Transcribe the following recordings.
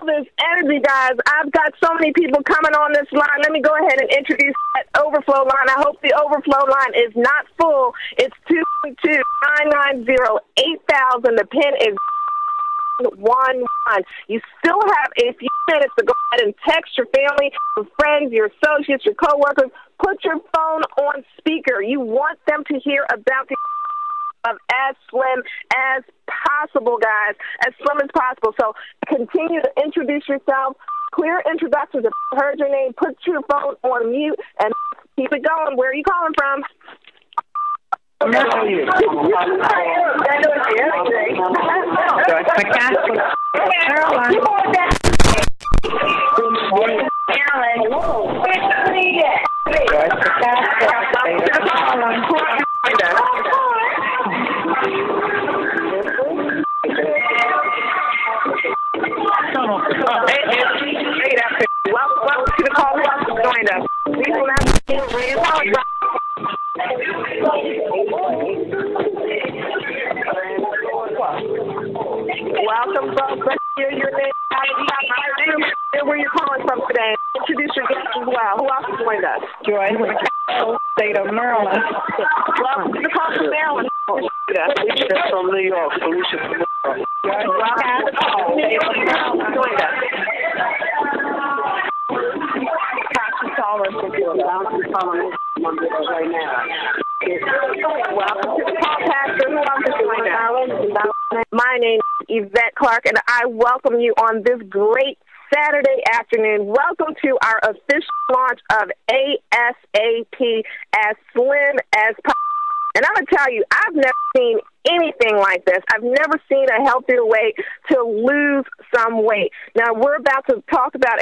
this energy, guys. I've got so many people coming on this line. Let me go ahead and introduce that overflow line. I hope the overflow line is not full. It's 212-990-8000. The pin is 11. You still have a few minutes to go ahead and text your family, your friends, your associates, your coworkers. Put your phone on speaker. You want them to hear about the of as slim as possible, guys, as slim as possible. So continue to introduce yourself. Clear introductions. If you heard your name, put your phone on mute and keep it going. Where are you calling from? Maryland. Welcome to the call. Join us. We will not be welcome, folks. Let's hear your name. Where you're calling from today. Introduce your guest as well. Who else has joined us? Joy, state of Maryland. Welcome to the call from Maryland. Felicia from New York. Felicia from New York. Welcome to the call. State of Maryland. Joined us. Right now. Welcome to the call, Pastor. Who else is joining us? My name is Yvette Clark, and I welcome you on this great Saturday afternoon. Welcome to our official launch of ASAP, as slim as possible. And I'm going to tell you, I've never seen anything like this. I've never seen a healthier way to lose some weight. Now, we're about to talk about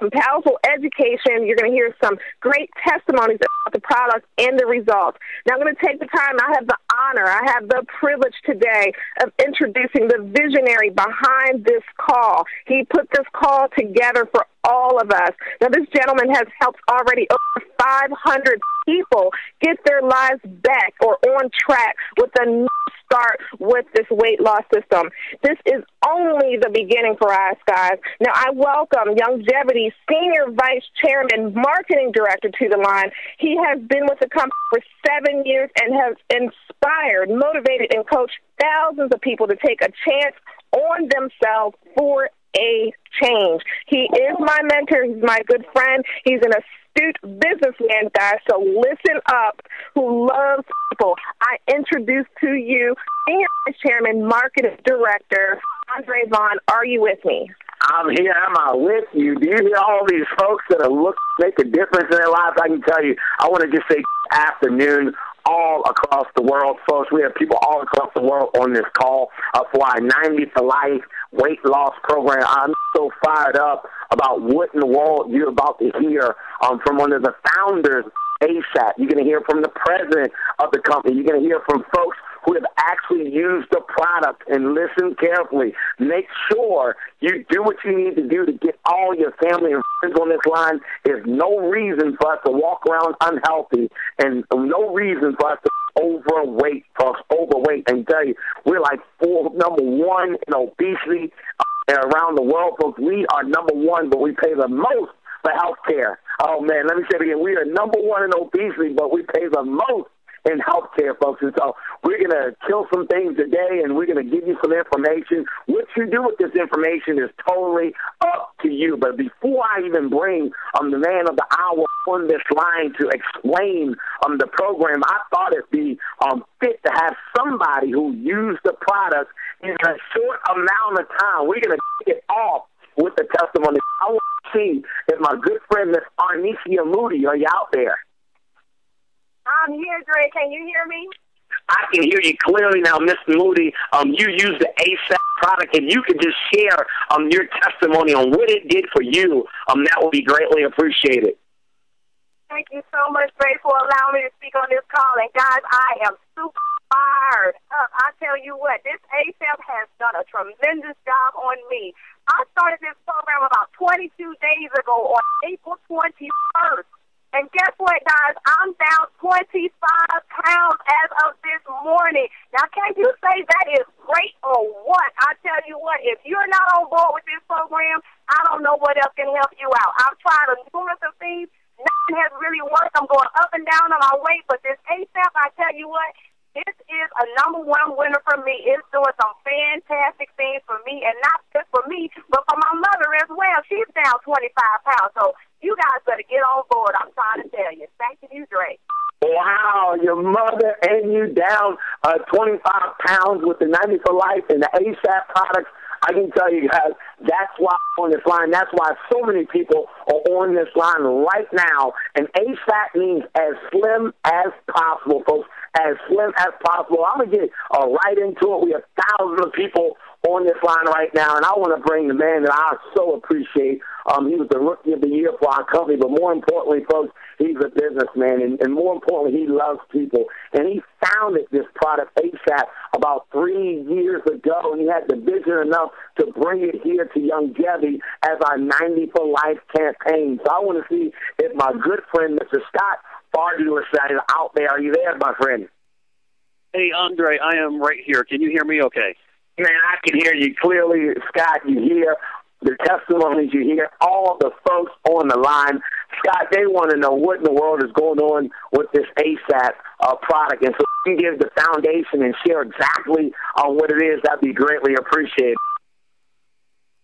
some powerful education. You're going to hear some great testimonies about the product and the results. Now, I'm going to take the time. I have the honor, I have the privilege today of introducing the visionary behind this call. He put this call together for all of us. Now, this gentleman has helped already over 500 people get their lives back or on track with a new start with this weight loss system. This is only the beginning for us, guys. Now, I welcome Youngevity Senior Vice Chairman, Marketing Director to the line. He has been with the company for 7 years and has inspired, motivated, and coached thousands of people to take a chance on themselves for a change. He is my mentor. He's my good friend. He's an astute businessman, guys, so listen up, who loves people. I introduce to you Senior Vice Chairman, Marketing Director, Andre Vaughn. Are you with me? I'm here. Am I with you? Do you hear all these folks that are looking to make a difference in their lives? I can tell you, I want to just say afternoon all across the world, folks. We have people all across the world on this call for our 90 to Life weight loss program. I'm so fired up about what in the world you're about to hear from one of the founders, ASAP. You're going to hear from the president of the company. You're going to hear from folks who have actually used the product, and listen carefully. Make sure you do what you need to do to get all your family and friends on this line. There's no reason for us to walk around unhealthy and no reason for us to overweight, folks, overweight. And tell you, we're like number one in obesity around the world, folks. We are number one, but we pay the most for health care. Oh, man, let me say it again. We are number one in obesity, but we pay the most in healthcare, folks. And so we're going to kill some things today, and we're going to give you some information. What you do with this information is totally up to you. But before I even bring the man of the hour on this line to explain the program, I thought it'd be fit to have somebody who used the product in a short amount of time. We're going to kick it off with the testimony. I want to see if my good friend, Miss Arnicia Moody, are you out there? I'm here, Dre. Can you hear me? I can hear you clearly now, Miss Moody. You use the ASAP product, and you can just share your testimony on what it did for you. That would be greatly appreciated. Thank you so much, Dre, for allowing me to speak on this call. And, guys, I am super fired up. I tell you what, this ASAP has done a tremendous job on me. I started this program about 22 days ago on April 21st. And guess what, guys? I'm down 25 pounds as of this morning. Now, can you say that is great or what? I tell you what, if you're not on board with this program, I don't know what else can help you out. I've tried a numerous of things. Nothing has really worked. I'm going up and down on my weight, but this ASAP, I tell you what, this is a #1 winner for me. It's doing some fantastic things for me, and not just for me, but for my mother as well. She's down 25 pounds, so you guys better get on board. I'm trying to tell you. Thank you, Dre. Wow, your mother and you down 25 pounds with the 90 for Life and the ASAP products. I can tell you guys, that's why I'm on this line. That's why so many people are on this line right now. And ASAP means as slim as possible, folks. As slim as possible. I'm going to get right into it. We have thousands of people on this line right now, and I want to bring the man that I so appreciate. He was the Rookie of the Year for our company, but more importantly, folks, he's a businessman, and more importantly, he loves people. And he founded this product, ASAP, about 3 years ago, and he had the vision enough to bring it here to Youngevity as our 90 for Life campaign. So I want to see if my good friend, Mr. Scott Fardew, is out there. Are you there, my friend? Hey, Andre, I am right here. Can you hear me okay? Man, I can hear you clearly, Scott. You hear the testimonies, you hear all the folks on the line. Scott, they want to know what in the world is going on with this ASAP product. And so if you can give the foundation and share exactly what it is, that'd be greatly appreciated.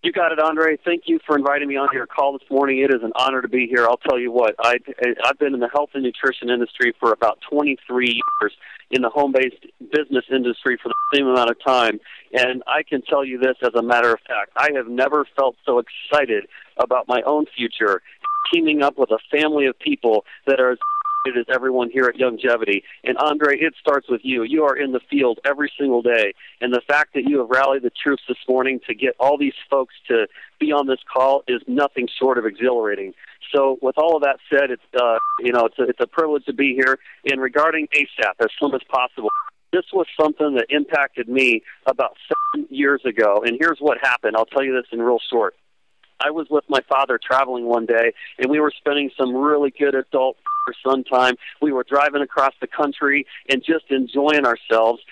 You got it, Andre. Thank you for inviting me on your call this morning. It is an honor to be here. I'll tell you what, I've been in the health and nutrition industry for about 23 years, in the home-based business industry for the same amount of time, and I can tell you this as a matter of fact. I have never felt so excited about my own future, teaming up with a family of people that are as as everyone here at Youngevity. And Andre, it starts with you. You are in the field every single day, and the fact that you have rallied the troops this morning to get all these folks to be on this call is nothing short of exhilarating. So with all of that said, it's a privilege to be here. And regarding ASAP, as soon as possible, this was something that impacted me about 7 years ago. And here's what happened. I'll tell you this in real short. I was with my father traveling one day, and we were spending some really good adult son time. We were driving across the country and just enjoying ourselves.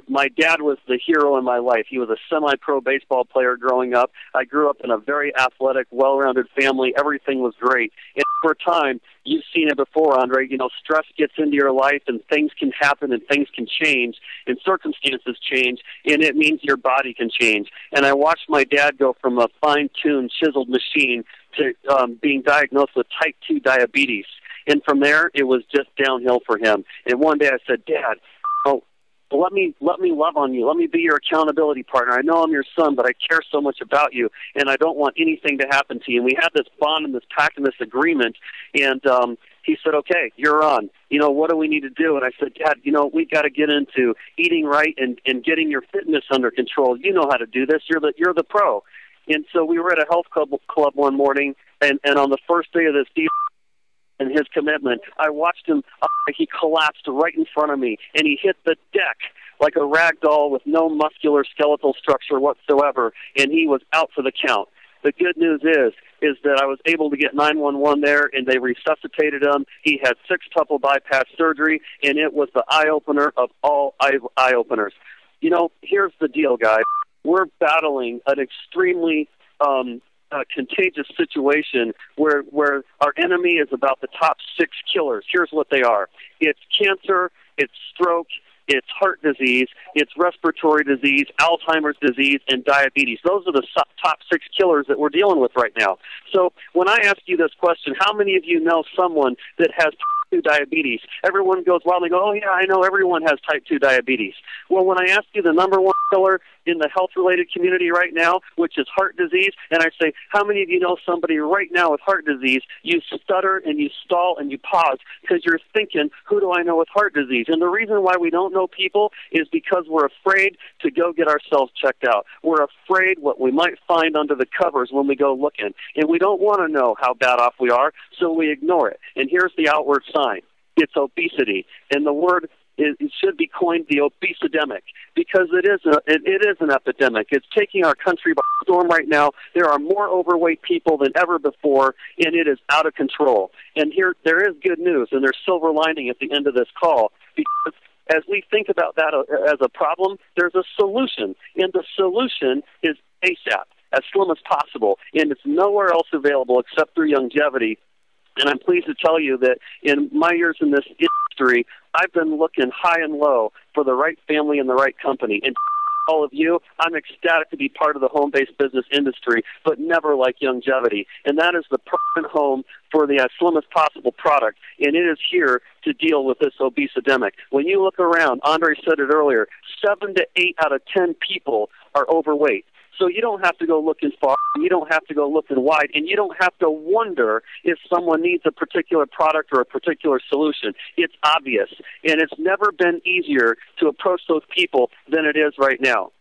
My dad was the hero in my life. He was a semi-pro baseball player growing up. I grew up in a very athletic, well-rounded family. Everything was great. And for a time, you've seen it before, Andre, stress gets into your life and things can happen and things can change and circumstances change, and it means your body can change. And I watched my dad go from a fine-tuned, chiseled machine to being diagnosed with type 2 diabetes. And from there, it was just downhill for him. And one day I said, Dad, let me love on you. Let me be your accountability partner. I know I'm your son, but I care so much about you, and I don't want anything to happen to you. And we had this bond and this pact and this agreement, and he said, okay, you're on. What do we need to do? And I said, Dad, we got to get into eating right and getting your fitness under control. You know how to do this. You're the pro. And so we were at a health club one morning, and on the first day of this deal, and his commitment, I watched him, he collapsed right in front of me, and he hit the deck like a rag doll with no muscular skeletal structure whatsoever, and he was out for the count. The good news is that I was able to get 911 there, and they resuscitated him. He had 6-tuple bypass surgery, and it was the eye-opener of all eye-openers. Here's the deal, guys. We're battling an extremely contagious situation where our enemy is about the top 6 killers. Here's what they are. It's cancer, it's stroke, it's heart disease, it's respiratory disease, Alzheimer's disease, and diabetes. Those are the top 6 killers that we're dealing with right now. So when I ask you this question, how many of you know someone that has type 2 diabetes? Everyone goes wild and they go, oh, yeah, I know everyone has type 2 diabetes. Well, when I ask you the number 1 killer in the health-related community right now, which is heart disease, and I say, how many of you know somebody right now with heart disease, you stutter and you stall and you pause because you're thinking, who do I know with heart disease? And the reason why we don't know people is because we're afraid to go get ourselves checked out. We're afraid what we might find under the covers when we go looking. And we don't want to know how bad off we are, so we ignore it. And here's the outward sign. It's obesity. And the word it should be coined the obesodemic, because it is an epidemic. It's taking our country by storm right now. There are more overweight people than ever before, and it is out of control. And here, there is good news, and there's silver lining at the end of this call, because as we think about that as a problem, there's a solution, and the solution is ASAP, as slim as possible, and it's nowhere else available except through Youngevity. And I'm pleased to tell you that in my years in this industry, I've been looking high and low for the right family and the right company. And all of you, I'm ecstatic to be part of the home-based business industry, but never like Youngevity. And that is the permanent home for the as slim as possible product, and it is here to deal with this obesodemic. When you look around, Andre said it earlier, 7 to 8 out of 10 people are overweight. So you don't have to go looking far, you don't have to go looking wide, and you don't have to wonder if someone needs a particular product or a particular solution. It's obvious, and it's never been easier to approach those people than it is right now.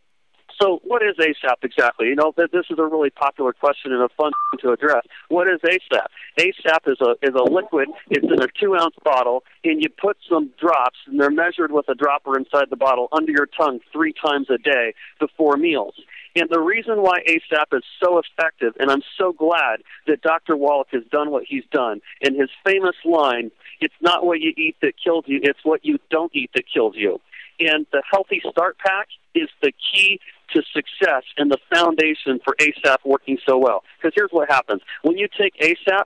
So what is ASAP exactly? You know, this is a really popular question and a fun thing to address. What is ASAP? ASAP is a liquid. It's in a 2-ounce bottle, and you put some drops, and they're measured with a dropper inside the bottle under your tongue 3 times a day before meals. And the reason why ASAP is so effective, and I'm so glad that Dr. Wallach has done what he's done, and his famous line, it's not what you eat that kills you, it's what you don't eat that kills you. And the Healthy Start Pack is the key to success and the foundation for ASAP working so well. Because here's what happens. When you take ASAP,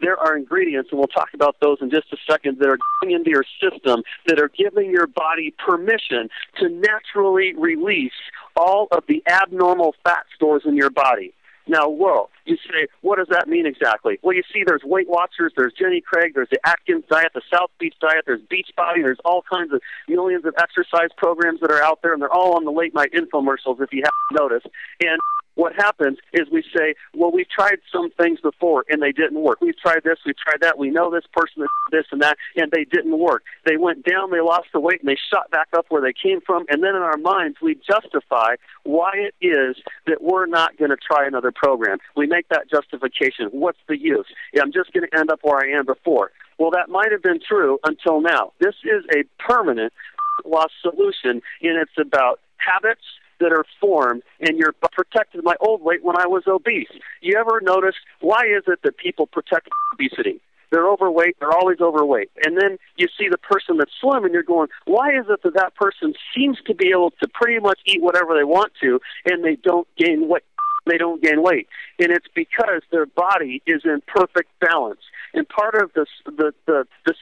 there are ingredients, and we'll talk about those in just a second, that are going into your system that are giving your body permission to naturally release all of the abnormal fat stores in your body. Now, whoa, you say, what does that mean exactly? Well, you see there's Weight Watchers, there's Jenny Craig, there's the Atkins diet, the South Beach diet, there's Beachbody, there's all kinds of millions of exercise programs that are out there, and they're all on the late-night infomercials if you haven't noticed. And what happens is we say, well, we've tried some things before, and they didn't work. We've tried this, we've tried that. We know this person, this and that, and they didn't work. They went down, they lost the weight, and they shot back up where they came from. And then in our minds, we justify why it is that we're not going to try another program. We make that justification. What's the use? I'm just going to end up where I am before. Well, that might have been true until now. This is a permanent loss solution, and it's about habits that are formed, and you're protected my old weight when I was obese. You ever notice, why is it that people protect obesity? They're overweight, they're always overweight. And then you see the person that's slim, and you're going, why is it that that person seems to be able to pretty much eat whatever they want to, and they don't gain weight? They don't gain weight. And it's because their body is in perfect balance. And part of the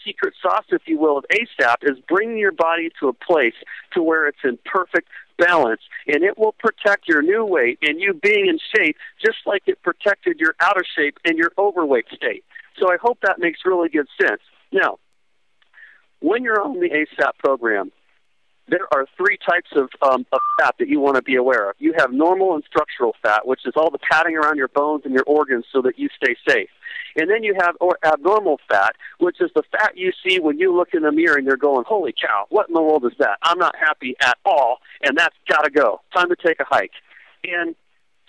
secret sauce, if you will, of ASAP is bringing your body to a place to where it's in perfect balance, and it will protect your new weight and you being in shape just like it protected your out of shape and your overweight state. So I hope that makes really good sense. Now, when you're on the ASAP program, there are 3 types of fat that you want to be aware of. You have normal and structural fat, which is all the padding around your bones and your organs so that you stay safe. And then you have abnormal fat, which is the fat you see when you look in the mirror and you're going, holy cow, what in the world is that? I'm not happy at all, and that's got to go. Time to take a hike. And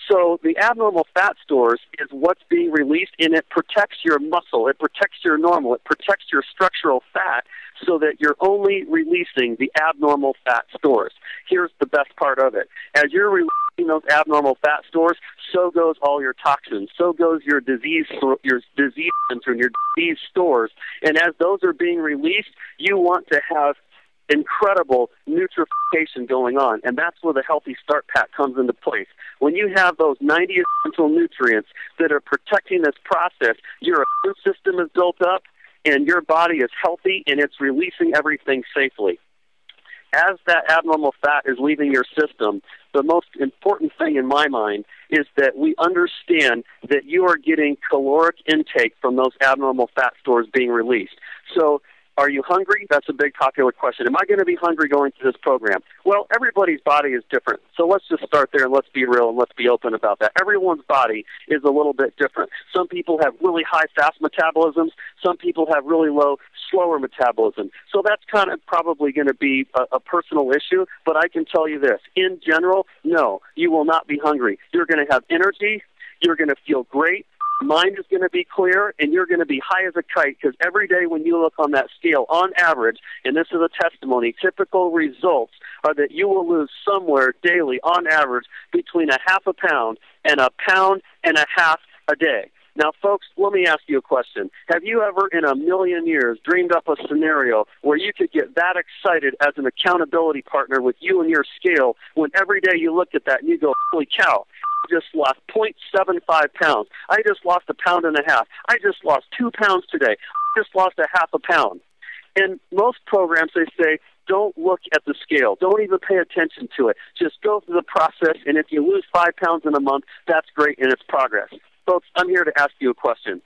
so the abnormal fat stores is what's being released, and it protects your muscle. It protects your normal. It protects your structural fat so that you're only releasing the abnormal fat stores. Here's the best part of it. As you're releasing those abnormal fat stores, so goes all your toxins. So goes your disease center and your disease stores. And as those are being released, you want to have incredible nutrification going on, and that's where the Healthy Start Pack comes into place. When you have those 90 essential nutrients that are protecting this process, your immune system is built up, and your body is healthy, and it's releasing everything safely. As that abnormal fat is leaving your system, the most important thing in my mind is that we understand that you are getting caloric intake from those abnormal fat stores being released. So, are you hungry? That's a big popular question. Am I going to be hungry going through this program? Well, everybody's body is different. So let's just start there and let's be real and let's be open about that. Everyone's body is a little bit different. Some people have really high, fast metabolisms. Some people have really low, slower metabolism. So that's kind of probably going to be a personal issue. But I can tell you this. In general, no, you will not be hungry. You're going to have energy. You're going to feel great. mind is going to be clear, and you're going to be high as a kite, because every day when you look on that scale, on average, and this is a testimony, typical results are that you will lose somewhere daily, on average, between a half a pound and a pound and a half a day. Now, folks, let me ask you a question. Have you ever in a million years dreamed up a scenario where you could get that excited as an accountability partner with you and your scale when every day you look at that and you go, holy cow, I just lost 0.75 pounds. I just lost a pound and a half. I just lost 2 pounds today. I just lost a half a pound. In most programs, they say, don't look at the scale. Don't even pay attention to it. Just go through the process, and if you lose 5 pounds in a month, that's great, and it's progress. Folks, I'm here to ask you a question.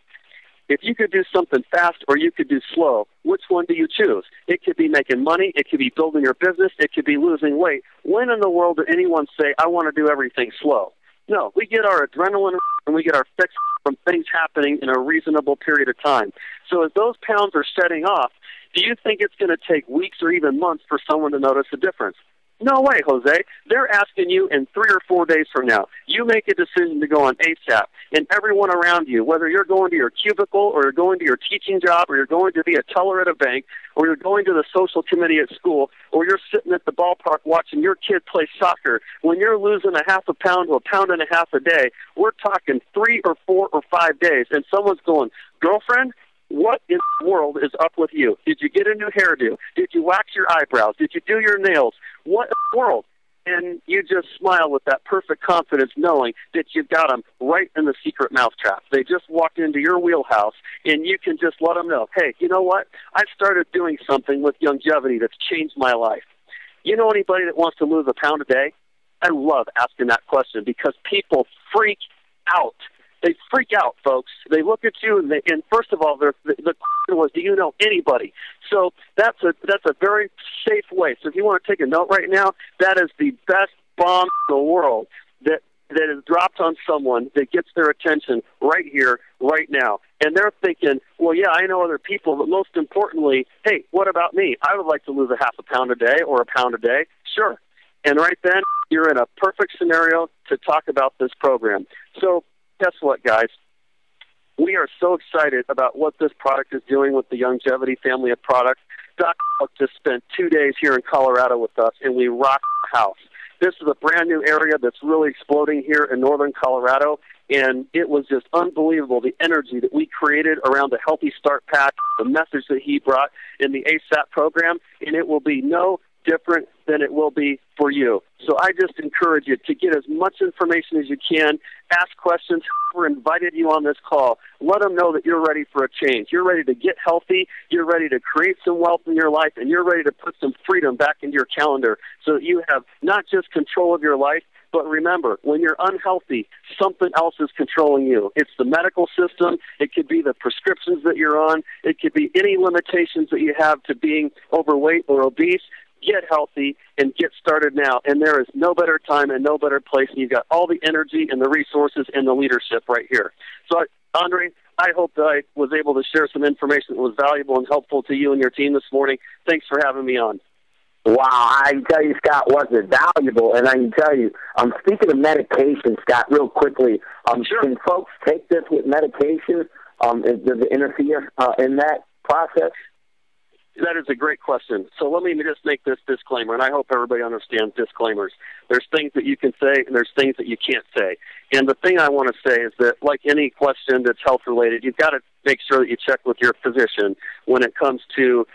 If you could do something fast or you could do slow, which one do you choose? It could be making money. It could be building your business. It could be losing weight. When in the world did anyone say, I want to do everything slow? No, we get our adrenaline and we get our fix from things happening in a reasonable period of time. So as those pounds are setting off, do you think it's going to take weeks or even months for someone to notice a difference? No way, Jose. They're asking you in 3 or 4 days from now. You make a decision to go on ASAP, and everyone around you, whether you're going to your cubicle or you're going to your teaching job or you're going to be a teller at a bank or you're going to the social committee at school or you're sitting at the ballpark watching your kid play soccer, when you're losing a half a pound to a pound and a half a day, we're talking 3 or 4 or 5 days, and someone's going, girlfriend, what in the world is up with you? Did you get a new hairdo? Did you wax your eyebrows? Did you do your nails? What in the world? And you just smile with that perfect confidence knowing that you've got them right in the secret mousetrap. They just walked into your wheelhouse, and you can just let them know, hey, you know what? I started doing something with longevity that's changed my life. You know anybody that wants to lose a pound a day? I love asking that question because people freak out. They freak out, folks. They look at you, and first of all, the question was, do you know anybody? So that's a very safe way. So if you want to take a note right now, that is the best bomb in the world that is dropped on someone that gets their attention right here, right now. And they're thinking, well, yeah, I know other people, but most importantly, hey, what about me? I would like to lose a half a pound a day or a pound a day. Sure. And right then, you're in a perfect scenario to talk about this program. So guess what, guys? We are so excited about what this product is doing with the Longevity family of products. Dr. Buck just spent 2 days here in Colorado with us, and we rocked the house. This is a brand new area that's really exploding here in northern Colorado, and it was just unbelievable, the energy that we created around the Healthy Start Pack, the message that he brought in the ASAP program, and it will be no different than it will be for you. So I just encourage you to get as much information as you can, ask questions. Whoever invited you on this call, let them know that you're ready for a change. You're ready to get healthy, you're ready to create some wealth in your life, and you're ready to put some freedom back into your calendar so that you have not just control of your life, but remember, when you're unhealthy, something else is controlling you. It's the medical system. It could be the prescriptions that you're on. It could be any limitations that you have to being overweight or obese. Get healthy and get started now. And there is no better time and no better place. And you've got all the energy and the resources and the leadership right here. So, Andre, I hope that I was able to share some information that was valuable and helpful to you and your team this morning. Thanks for having me on. Wow, I can tell you, Scott, wasn't valuable, and I can tell you, speaking of medication, Scott, real quickly, sure. Can folks take this with medication? Does it interfere in that process? That is a great question. So let me just make this disclaimer, and I hope everybody understands disclaimers. There's things that you can say, and there's things that you can't say. And the thing I want to say is that, like any question that's health-related, you've got to make sure that you check with your physician when it comes to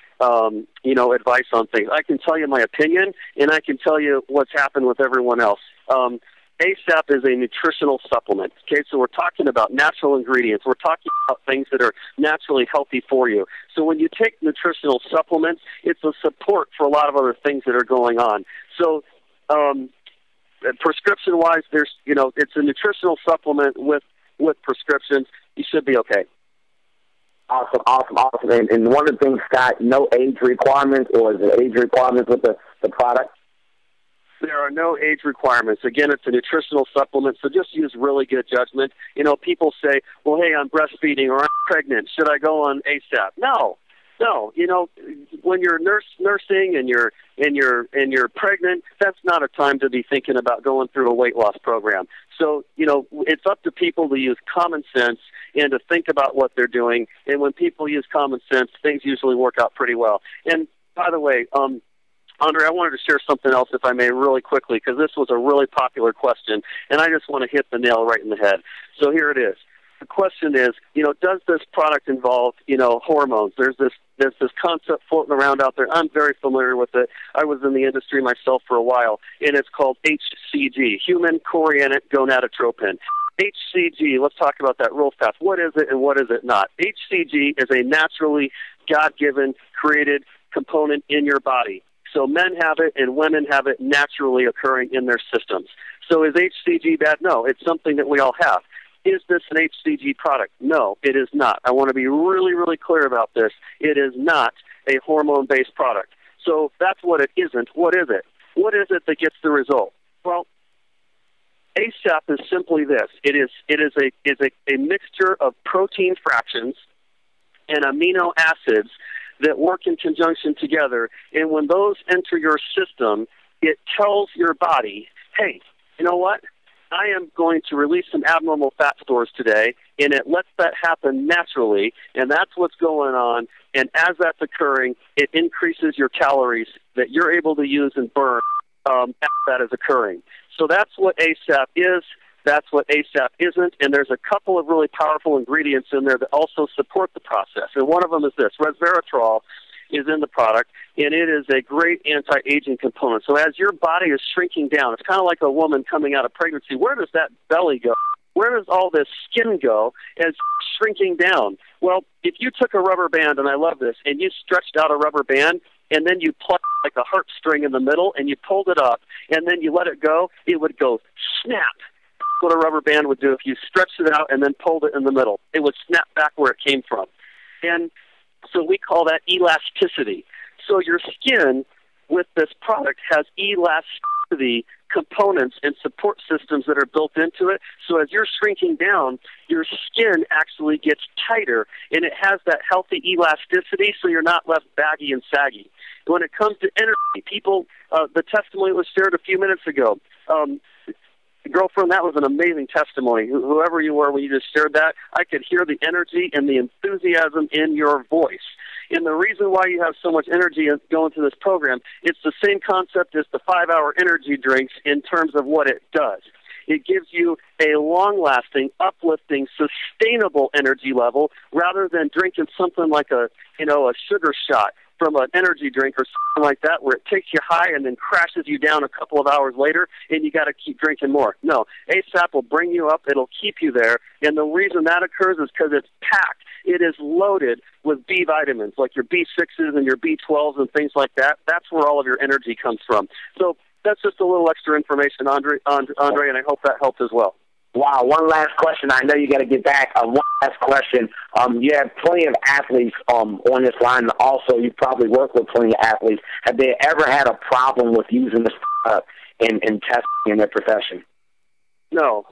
advice on things. I can tell you my opinion, and I can tell you what's happened with everyone else. ASAP is a nutritional supplement. Okay, so we're talking about natural ingredients. We're talking about things that are naturally healthy for you. So when you take nutritional supplements, it's a support for a lot of other things that are going on. So prescription-wise, it's a nutritional supplement with prescriptions. You should be okay. Awesome. And one of the things, Scott, no age requirements, or is there age requirements with the product? There are no age requirements. Again, it's a nutritional supplement, so just use really good judgment. People say, well, hey, I'm breastfeeding or I'm pregnant. Should I go on ASAP? No. When you're nursing and you're pregnant, that's not a time to be thinking about going through a weight loss program. So, it's up to people to use common sense and to think about what they're doing. And when people use common sense, things usually work out pretty well. And by the way, Andre, I wanted to share something else, if I may, really quickly, because this was a really popular question, and I just want to hit the nail right in the head. So here it is. The question is, does this product involve, hormones? There's this concept floating around out there. I'm very familiar with it. I was in the industry myself for a while, and it's called HCG, human chorionic gonadotropin. HCG, let's talk about that real fast. What is it and what is it not? HCG is a naturally God-given, created component in your body. So men have it and women have it naturally occurring in their systems. So is HCG bad? No, it's something that we all have. Is this an HCG product? No, it is not. I want to be really, really clear about this. It is not a hormone-based product. So that's what it isn't. What is it? What is it that gets the result? Well, ASAP is simply this. It is a mixture of protein fractions and amino acids that work in conjunction together, and when those enter your system, it tells your body, hey, you know what? I am going to release some abnormal fat stores today, and it lets that happen naturally, and that's what's going on, and as that's occurring, it increases your calories that you're able to use and burn as that is occurring. So that's what ASAP is. That's what ASAP isn't, and there's a couple of really powerful ingredients in there that also support the process. And one of them is this. Resveratrol is in the product, and it is a great anti-aging component. So as your body is shrinking down, it's kind of like a woman coming out of pregnancy. Where does that belly go? Where does all this skin go as shrinking down? Well, if you took a rubber band, and I love this, and you stretched out a rubber band, and then you plucked like a heartstring in the middle, and you pulled it up, and then you let it go, it would go snap. What a rubber band would do if you stretched it out and then pulled it in the middle. It would snap back where it came from. And so we call that elasticity. So your skin with this product has elasticity components and support systems that are built into it. So as you're shrinking down, your skin actually gets tighter, and it has that healthy elasticity so you're not left baggy and saggy. When it comes to energy, people, the testimony was shared a few minutes ago. Girlfriend, that was an amazing testimony. Whoever you were when you just shared that, I could hear the energy and the enthusiasm in your voice. And the reason why you have so much energy going through this program, it's the same concept as the 5-hour energy drinks in terms of what it does. It gives you a long-lasting, uplifting, sustainable energy level rather than drinking something like a sugar shot from an energy drink or something like that where it takes you high and then crashes you down a couple of hours later and you got to keep drinking more. No, ASAP will bring you up. It'll keep you there. And the reason that occurs is because it's packed. It is loaded with B vitamins like your B6s and your B12s and things like that. That's where all of your energy comes from. So that's just a little extra information, Andre, and I hope that helped as well. Wow, one last question. I know you got to get back. One last question. You have plenty of athletes on this line. Also, you probably work with plenty of athletes. Have they ever had a problem with using this product in testing in their profession? No.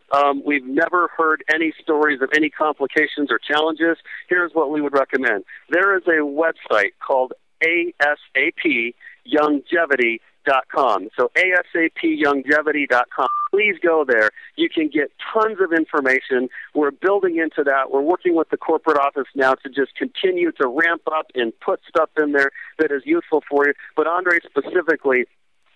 We've never heard any stories of any complications or challenges. Here's what we would recommend. There is a website called ASAPlongevity.com. So ASAPlongevity.com. Please go there. You can get tons of information. We're building into that. We're working with the corporate office now to just continue to ramp up and put stuff in there that is useful for you. But Andre, specifically,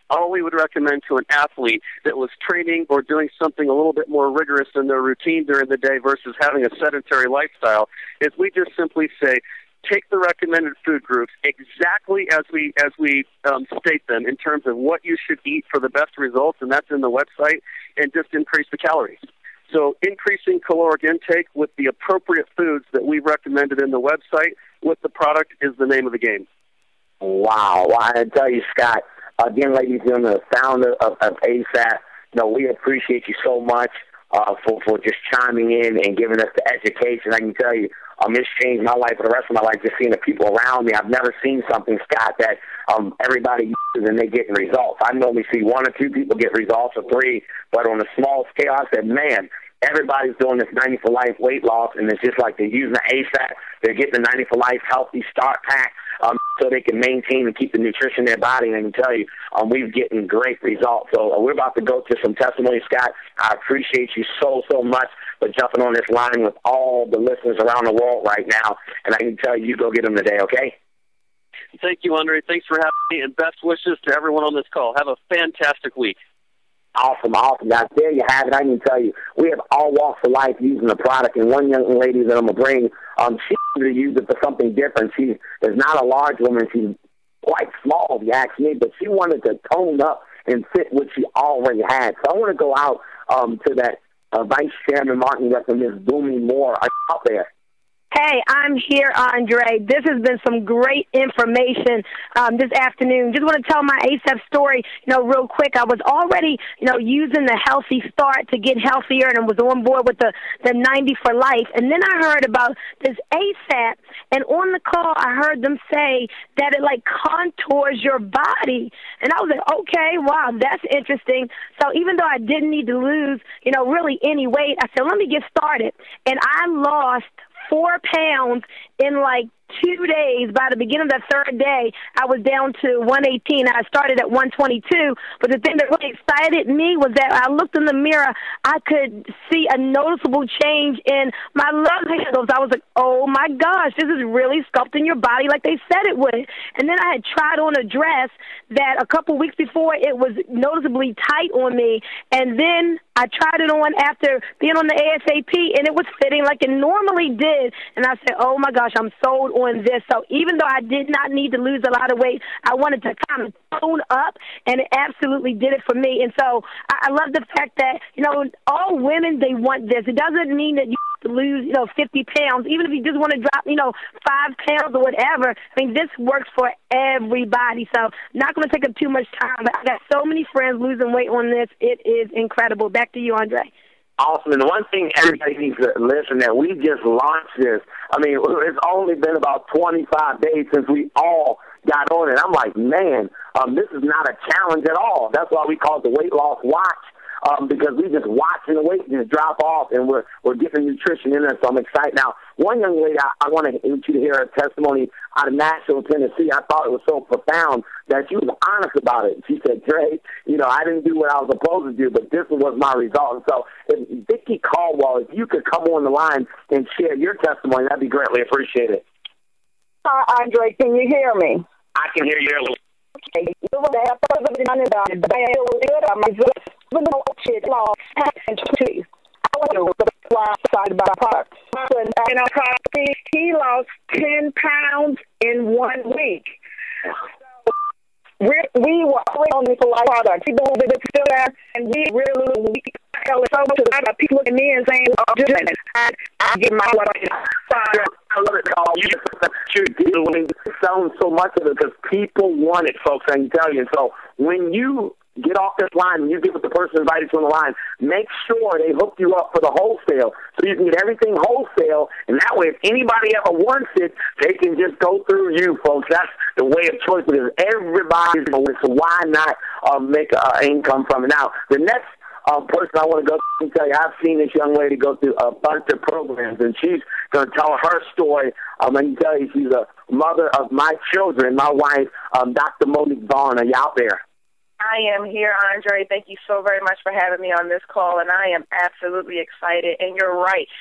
all we would recommend to an athlete that was training or doing something a little bit more rigorous in their routine during the day versus having a sedentary lifestyle is we just simply say, take the recommended food groups exactly as we state them in terms of what you should eat for the best results, and that's in the website, and just increase the calories. So increasing caloric intake with the appropriate foods that we've recommended in the website with the product is the name of the game. Wow. Well, I tell you, Scott, again, ladies and gentlemen, the founder of ASAP, we appreciate you so much for just chiming in and giving us the education. I can tell you, it's changed my life for the rest of my life, just seeing the people around me. I've never seen something, Scott, that everybody uses and they get results. I normally see 1 or 2 people get results or 3, but on a small scale, I said, man, everybody's doing this 90 for life weight loss, and it's just like they're using the ASAP. They're getting the 90 for life healthy start pack so they can maintain and keep the nutrition in their body. And I can tell you, we're getting great results. So we're about to go to some testimony, Scott. I appreciate you so much for jumping on this line with all the listeners around the world right now. And I can tell you, go get them today, okay? Thank you, Andre. Thanks for having me, and best wishes to everyone on this call. Have a fantastic week. Awesome. Now, there you have it. I can tell you, we have all walks of life using the product, and one young lady that I'm going to bring, she wanted to use it for something different. She is not a large woman. She's quite small, if you ask me, but she wanted to tone up and fit what she already had. So I want to go out to that Vice Chairman Martin West and Ms. Boomy Moore. Are you out there? Hey, I'm here, Andre. This has been some great information this afternoon. Just want to tell my ASAP story, real quick. I was already, using the Healthy Start to get healthier and was on board with the 90 for life. And then I heard about this ASAP, and on the call I heard them say that it, contours your body. And I was like, okay, wow, that's interesting. So even though I didn't need to lose, really any weight, I said, let me get started. And I lost 4 pounds in 2 days. By the beginning of the third day, I was down to 118. I started at 122. But the thing that really excited me was that I looked in the mirror. I could see a noticeable change in my love handles. I was like, oh, my gosh, this is really sculpting your body like they said it would. And then I had tried on a dress that a couple weeks before it was noticeably tight on me. And then I tried it on after being on the ASAP, and it was fitting like it normally did. And I said, oh, my gosh, I'm sold on this. So even though I did not need to lose a lot of weight, I wanted to kind of tone up, and it absolutely did it for me. And so I love the fact that, all women, they want this. It doesn't mean that you have to lose, 50 pounds. Even if you just want to drop, 5 pounds or whatever. I mean, this works for everybody. So not going to take up too much time, but I got so many friends losing weight on this. It is incredible. Back to you, Andre. Awesome. And one thing everybody needs to listen that we just launched this. I mean, it's only been about 25 days since we all got on it. I'm like, man, this is not a challenge at all. That's why we call it the Weight Loss Watch. Because we just watching the weight just drop off, and we're getting nutrition in there, so I'm excited. Now, one young lady, I want you to hear her testimony out of Nashville, Tennessee. I thought it was so profound that she was honest about it. She said, Dre, I didn't do what I was supposed to do, but this was my result. And so, if Vicki Caldwell, if you could come on the line and share your testimony, that'd be greatly appreciated. Hi, Andre, can you hear me? I can hear you. Okay. He lost 10 pounds in 1 week. We were already on this life product. He doing it still there, and we tell it so much to people looking at me and saying, "Oh, just I get my what I love it, Carl. You selling so much of it because people want it, folks. I can tell you. And so when you get off this line and you get with the person invited you on the line, make sure they hook you up for the wholesale so you can get everything wholesale. And that way, if anybody ever wants it, they can just go through you, folks. That's the way of choice because everybody's going to win. So why not make an income from it? Now, the next person I want to go to and tell you, I've seen this young lady go through a bunch of programs, and she's going to tell her story. I can tell you she's a mother of my children, my wife, Dr. Monique Vaughn. Are you out there? I am here, Andre. Thank you so very much for having me on this call, and I am absolutely excited. And you're right.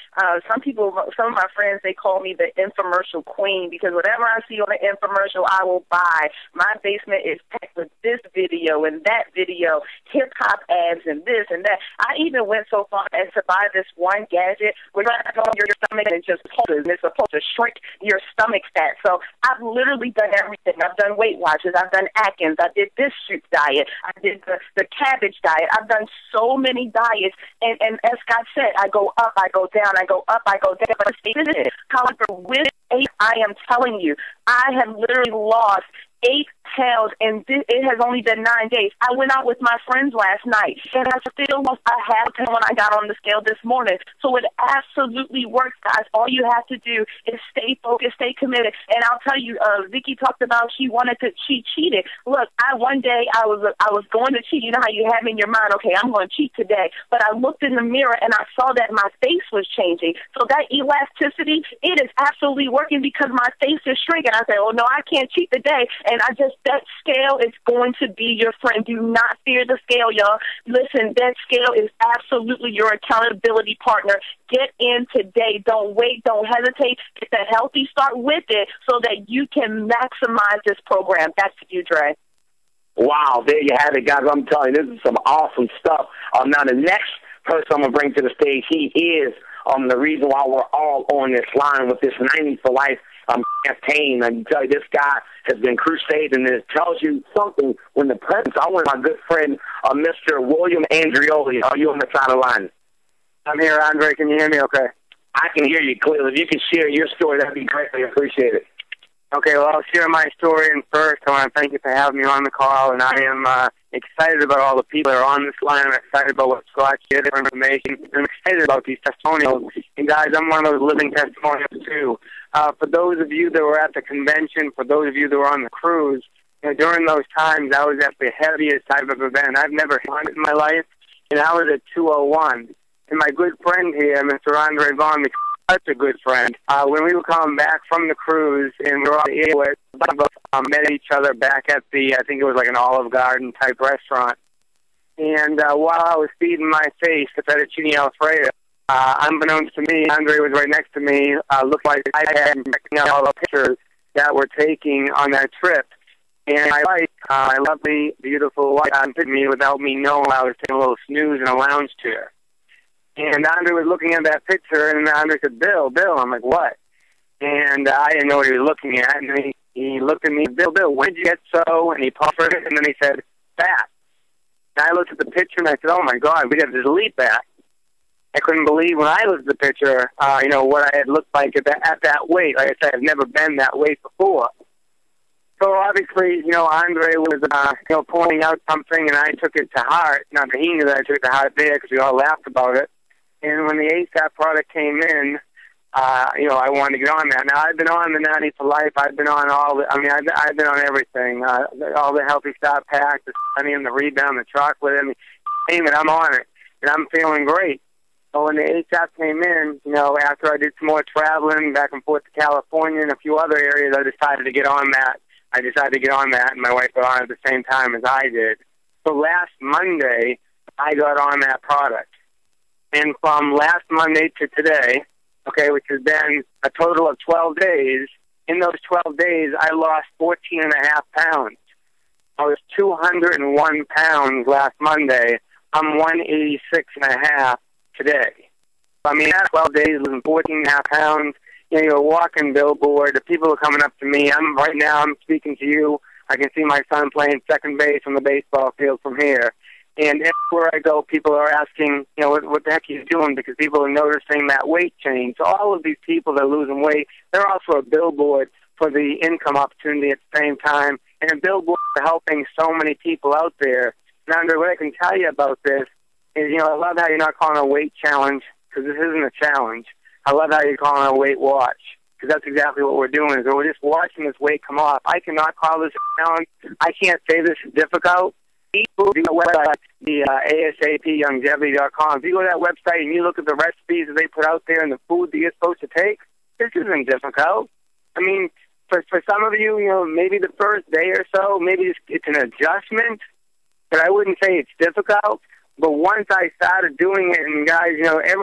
Some of my friends, they call me the infomercial queen because whatever I see on the infomercial, I will buy. My basement is packed with this video and that video, hip-hop ads and this and that. I even went so far as to buy this one gadget where you have on your stomach and it just pulses, and it's supposed to shrink your stomach fat. So I've literally done everything. I've done Weight Watchers. I've done Atkins. I did this shoot diet. I did the cabbage diet. I've done so many diets, and as Scott said, I go up, I go down, I go up, I go down. But however, with I am telling you, I have literally lost 8 pounds, and it has only been 9 days. I went out with my friends last night, and I still lost a half pound when I got on the scale this morning. So it absolutely works, guys. All you have to do is stay focused, stay committed. And I'll tell you, Vicky talked about she wanted to cheated. Look, one day I was going to cheat. You know how you have in your mind, okay, I'm going to cheat today. But I looked in the mirror and I saw that my face was changing. So that elasticity, it is absolutely working because my face is shrinking. I say, oh no, I can't cheat today. And that scale is going to be your friend. Do not fear the scale, y'all. Listen, that scale is absolutely your accountability partner. Get in today. Don't wait. Don't hesitate. Get the healthy start with it so that you can maximize this program. That's you, Dre. Wow, there you have it, guys. I'm telling you, this is some awesome stuff. Now, the next person I'm going to bring to the stage, he is the reason why we're all on this line with this 90 for Life campaign. I can tell you, this guy has been crusading, and it tells you something when the president, I want my good friend, Mr. William Andreoli. Are you on the side of the line? I'm here, Andre. Can you hear me okay? I can hear you clearly. If you can share your story, that'd be greatly appreciated. Okay, well, I'll share my story. And first, I want to thank you for having me on the call. And I am excited about all the people that are on this line. I'm excited about what Scott shared for information. I'm excited about these testimonials. And, guys, I'm one of those living testimonials, too. For those of you that were at the convention, for those of you that were on the cruise, you know, during those times, I was at the heaviest type of event I've never had in my life, and I was at 201. And my good friend here, Mr. Andre Vaughn, such a good friend. When we were coming back from the cruise and we were on the airport, met each other back at the, I think it was like an Olive Garden type restaurant. And while I was feeding my face to fettuccine Alfredo, unbeknownst to me, Andre was right next to me, looked like I had all the pictures that were taking on that trip. And I love the beautiful wife to me without me knowing I was taking a little snooze in a lounge chair. And Andre was looking at that picture, and Andre said, Bill. I'm like, what? And I didn't know what he was looking at. And he looked at me, Bill, when did you get so? And he paused for it, and then he said, fat. And I looked at the picture, and I said, oh, my God, we got to delete that. I couldn't believe when I looked at the picture, what I had looked like at that weight. Like I said, I've never been that weight before. So obviously, Andre was, pointing out something, and I took it to heart. Not that he knew that I took it to heart there, because we all laughed about it. And when the ASAP product came in, I wanted to get on that. Now, I've been on the 90 for Life. I've been on I've been on everything. All the Healthy Start Pack, the Honey and the Rebound, the chocolate. Name it, I'm on it. And I'm feeling great. So when the ASAP came in, after I did some more traveling back and forth to California and a few other areas, I decided to get on that. And my wife got on at the same time as I did. So last Monday, I got on that product. And from last Monday to today, which has been a total of 12 days, in those 12 days, I lost 14.5 pounds. I was 201 pounds last Monday. I'm 186.5 today. That 12 days, losing 14.5 pounds. You're a walking billboard. The people are coming up to me. Right now, I'm speaking to you. I can see my son playing second base on the baseball field from here. And everywhere I go, people are asking, what the heck are you doing? Because people are noticing that weight change. So all of these people that are losing weight, they're also a billboard for the income opportunity at the same time, and a billboard for helping so many people out there. And Andre, what I can tell you about this is, I love how you're not calling it a weight challenge, because this isn't a challenge. I love how you're calling it a weight watch, because that's exactly what we're doing. Is we're just watching this weight come off. I cannot call this a challenge. I can't say this is difficult. People do the website, the ASAPlongevity.com. If you go to that website and you look at the recipes that they put out there and the food that you're supposed to take, this isn't difficult. For some of you, maybe the first day or so, maybe it's an adjustment, but I wouldn't say it's difficult. But once I started doing it, and guys,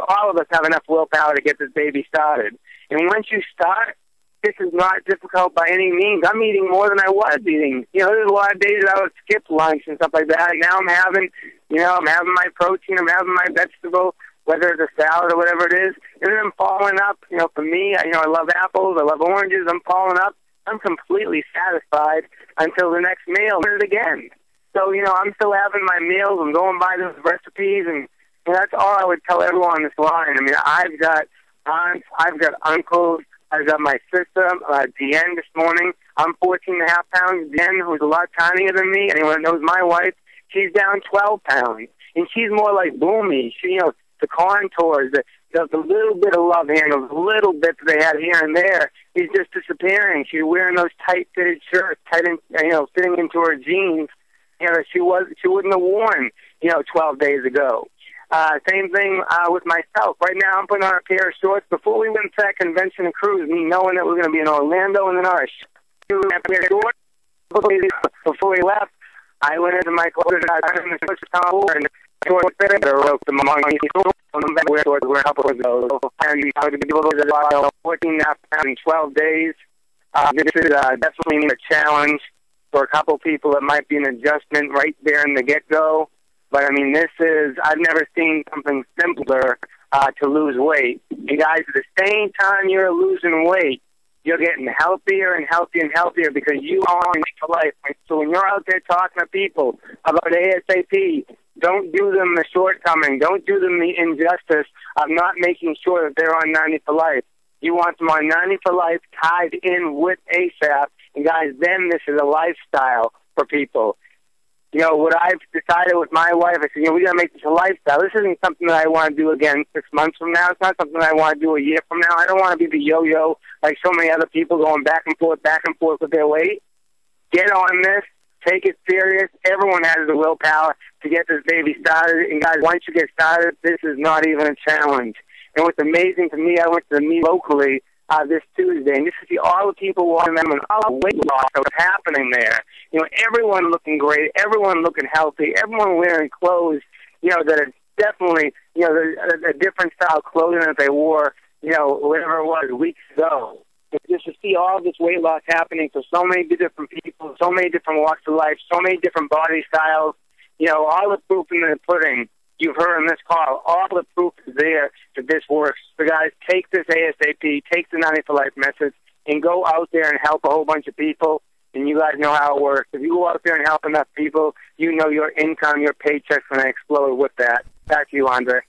all of us have enough willpower to get this baby started. And once you start, this is not difficult by any means. I'm eating more than I was eating. There's a lot of days that I would skip lunch and stuff like that. Now I'm having my protein, I'm having my vegetable, whether it's a salad or whatever it is. And then I'm following up. For me, I love apples, I love oranges. I'm following up. I'm completely satisfied until the next meal. And again. So, I'm still having my meals. I'm going by those recipes, and that's all I would tell everyone on this line. I've got aunts, I've got uncles, I've got my sister, Deanne this morning. I'm 14.5 pounds. Jen, who's a lot tinier than me, anyone that knows my wife, she's down 12 pounds. And she's more like Boomy. She, you know, the contours, the little bit of love handles, the little bits they had here and there is just disappearing. She's wearing those tight-fitted shirts, fitting into her jeans, you know, that she wouldn't have worn, you know, 12 days ago. Same thing with myself. Right now I'm putting on a pair of shorts. Before we went to that convention and cruise, me knowing that we're going to be in Orlando and then our shorts, before we left, I went into my closet and I turned the shorts and shorts fitted or roped among these shorts were a couple of those. And we talked to people about 14 pounds in 12 days. This is definitely a challenge for a couple people. It might be an adjustment right there in the get-go. But, I mean, I've never seen something simpler to lose weight. And, guys, at the same time you're losing weight, you're getting healthier and healthier and healthier because you are on for life. So when you're out there talking to people about ASAP, don't do them the shortcoming. Don't do them the injustice of not making sure that they're on 90 for life. You want them on 90 for life tied in with ASAP. And, guys, then this is a lifestyle for people. You know, what I've decided with my wife, I said, you know, we got to make this a lifestyle. This isn't something that I want to do again 6 months from now. It's not something that I want to do a year from now. I don't want to be the yo-yo like so many other people going back and forth with their weight. Get on this. Take it serious. Everyone has the willpower to get this baby started. And, guys, once you get started, this is not even a challenge. And what's amazing to me, I went to the meet locally this Tuesday, and just to see all the people walking them and all the weight loss that was happening there. You know, everyone looking great, everyone looking healthy, everyone wearing clothes, you know, that are definitely, you know, a different style clothing that they wore, you know, whatever it was, weeks ago. Just to see all this weight loss happening for so many different people, so many different walks of life, so many different body styles, you know, all the proof in the pudding. You've heard on this call, all the proof is there that this works. So, guys, take this ASAP, take the 90 for Life message, and go out there and help a whole bunch of people, and you guys know how it works. If you go out there and help enough people, you know your income, your paycheck's going to explode with that. Back to you, Andre.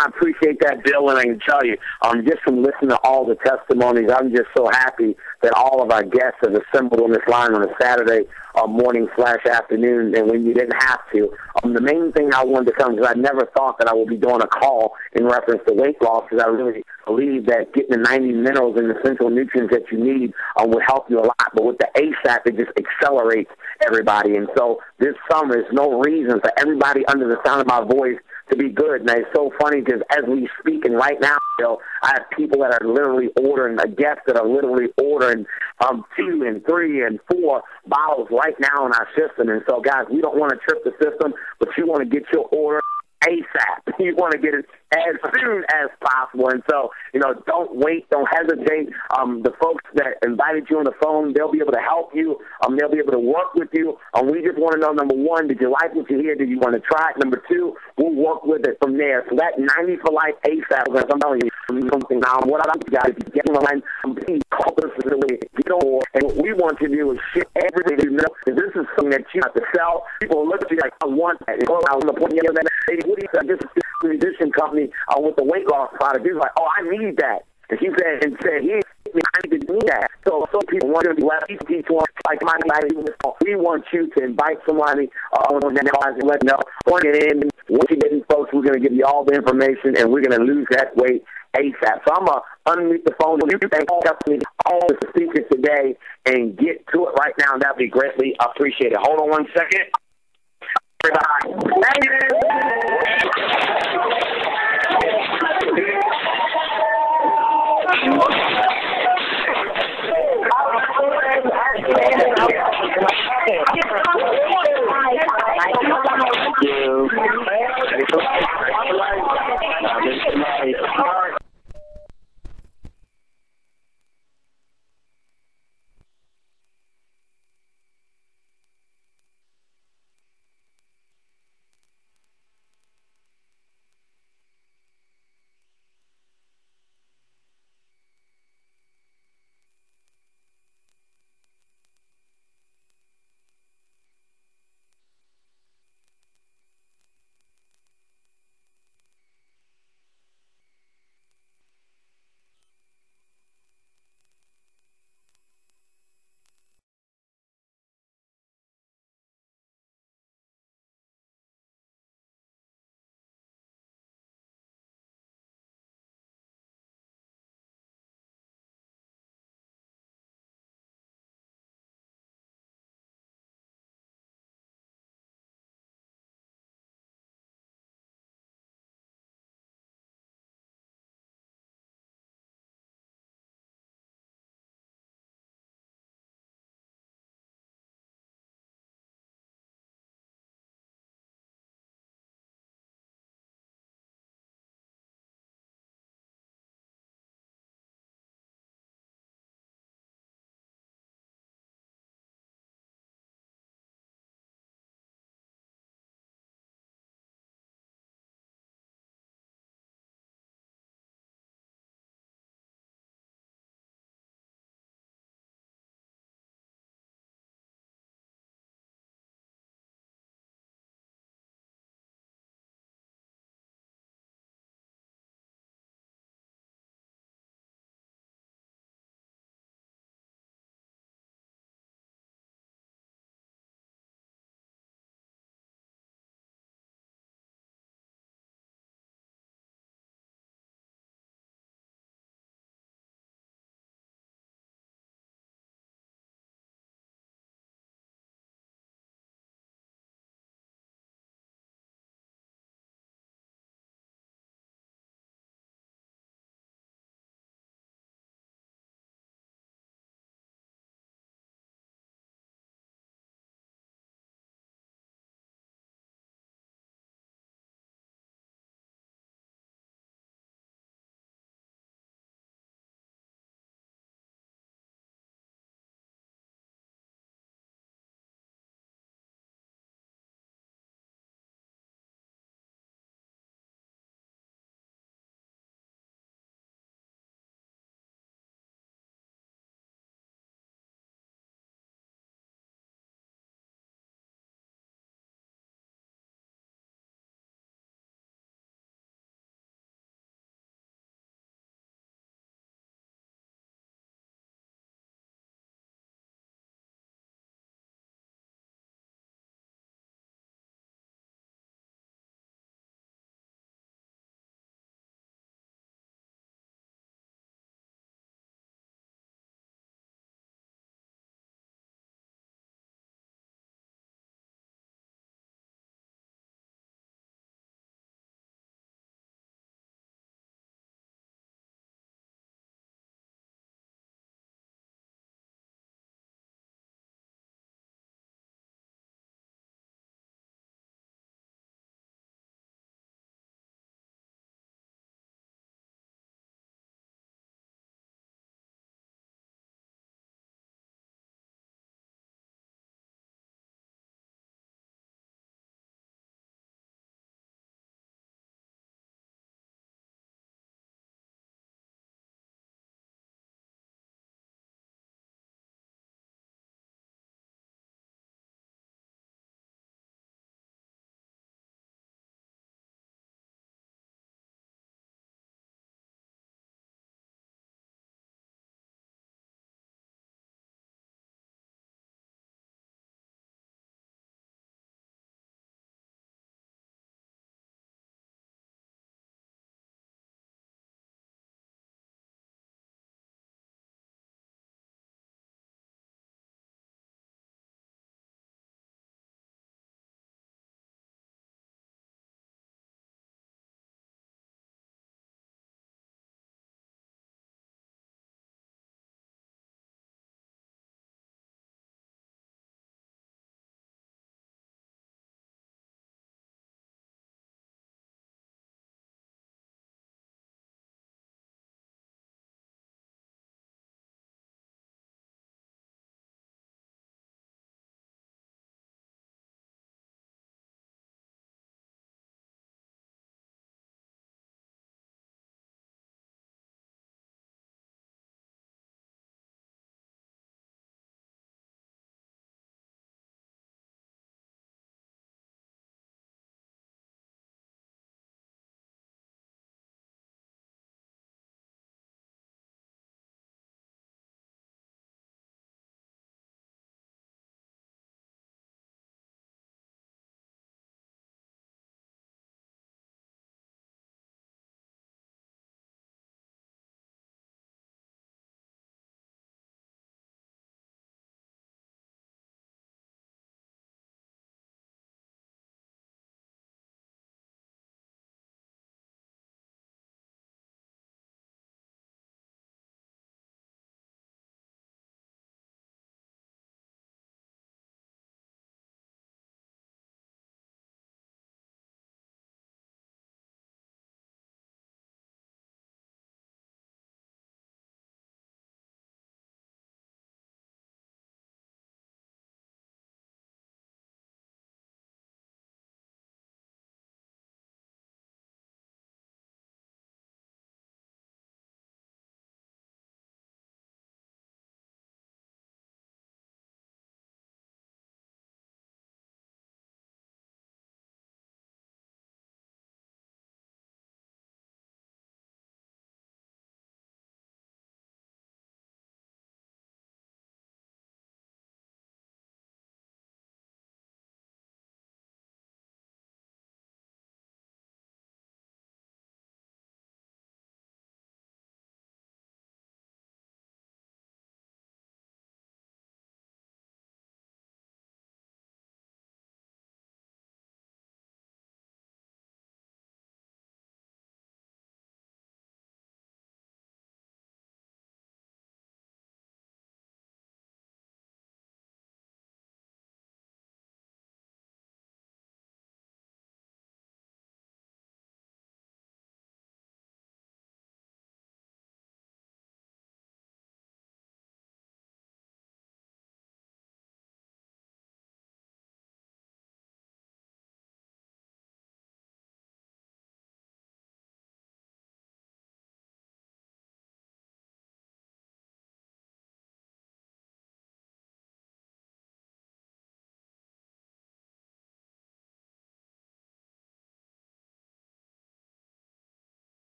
I appreciate that, Bill, and I can tell you, just from listening to all the testimonies, I'm just so happy that all of our guests have assembled on this line on a Saturday morning/afternoon, and when you didn't have to. The main thing I wanted to come, because I never thought that I would be doing a call in reference to weight loss, because I really believe that getting the 90 minerals and essential nutrients that you need will help you a lot. But with the ASAP, it just accelerates everybody. And so this summer, there's no reason for everybody under the sound of my voice to be good. And it's so funny because as we speak, and right now, Bill, I have people that are literally ordering, guests that are literally ordering 2 and 3 and 4 bottles right now in our system. And so, guys, we don't want to trip the system, but you want to get your order ASAP. You want to get it as soon as possible. And so, you know, don't wait, don't hesitate. The folks that invited you on the phone, they'll be able to help you. They'll be able to work with you. We just want to know, number one, did you like what you hear? Did you want to try it? Number two, we'll work with it from there. So that 90 for Life ASAP, because I'm telling you something now. What I like you guys is get on the line, please call us facility, get on. And what we want to do is share everything you know. If this is something that you have to sell, people look at you like, I want that. And go out on the point of that, this is the musician company with the weight loss product. He's like, oh, I need that. And he said, I need that. So people want to be left. Each one, like my we want you to invite somebody on that call and let them know. On it in, once you get in, folks, we're going to give you all the information, and we're going to lose that weight ASAP. So I'm going to unmute the phone. You thank all the speakers today and get to it right now, and that would be greatly appreciated. Hold on one second. Everybody.